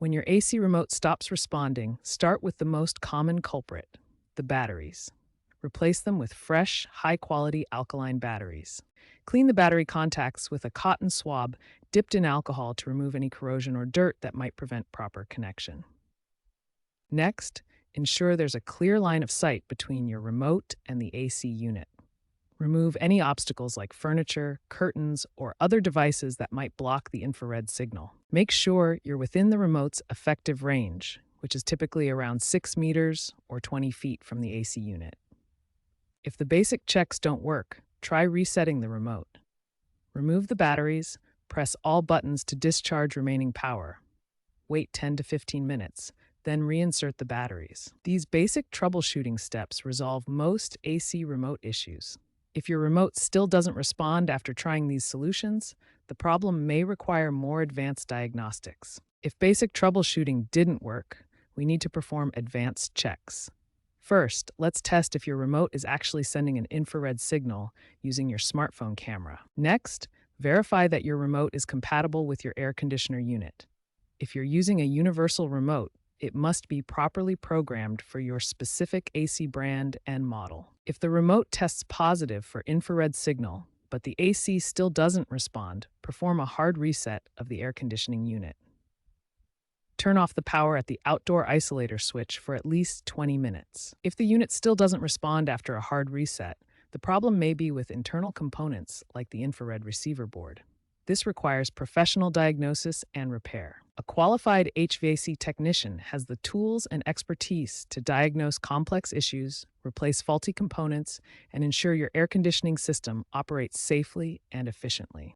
When your AC remote stops responding, start with the most common culprit, the batteries. Replace them with fresh, high-quality alkaline batteries. Clean the battery contacts with a cotton swab dipped in alcohol to remove any corrosion or dirt that might prevent proper connection. Next, ensure there's a clear line of sight between your remote and the AC unit. Remove any obstacles like furniture, curtains, or other devices that might block the infrared signal. Make sure you're within the remote's effective range, which is typically around 6 meters or 20 feet from the AC unit. If the basic checks don't work, try resetting the remote. Remove the batteries, press all buttons to discharge remaining power. Wait 10 to 15 minutes, then reinsert the batteries. These basic troubleshooting steps resolve most AC remote issues. If your remote still doesn't respond after trying these solutions, the problem may require more advanced diagnostics. If basic troubleshooting didn't work, we need to perform advanced checks. First, let's test if your remote is actually sending an infrared signal using your smartphone camera. Next, verify that your remote is compatible with your air conditioner unit. If you're using a universal remote, it must be properly programmed for your specific AC brand and model. If the remote tests positive for infrared signal, but the AC still doesn't respond, perform a hard reset of the air conditioning unit. Turn off the power at the outdoor isolator switch for at least 20 minutes. If the unit still doesn't respond after a hard reset, the problem may be with internal components like the infrared receiver board. This requires professional diagnosis and repair. A qualified HVAC technician has the tools and expertise to diagnose complex issues, replace faulty components, and ensure your air conditioning system operates safely and efficiently.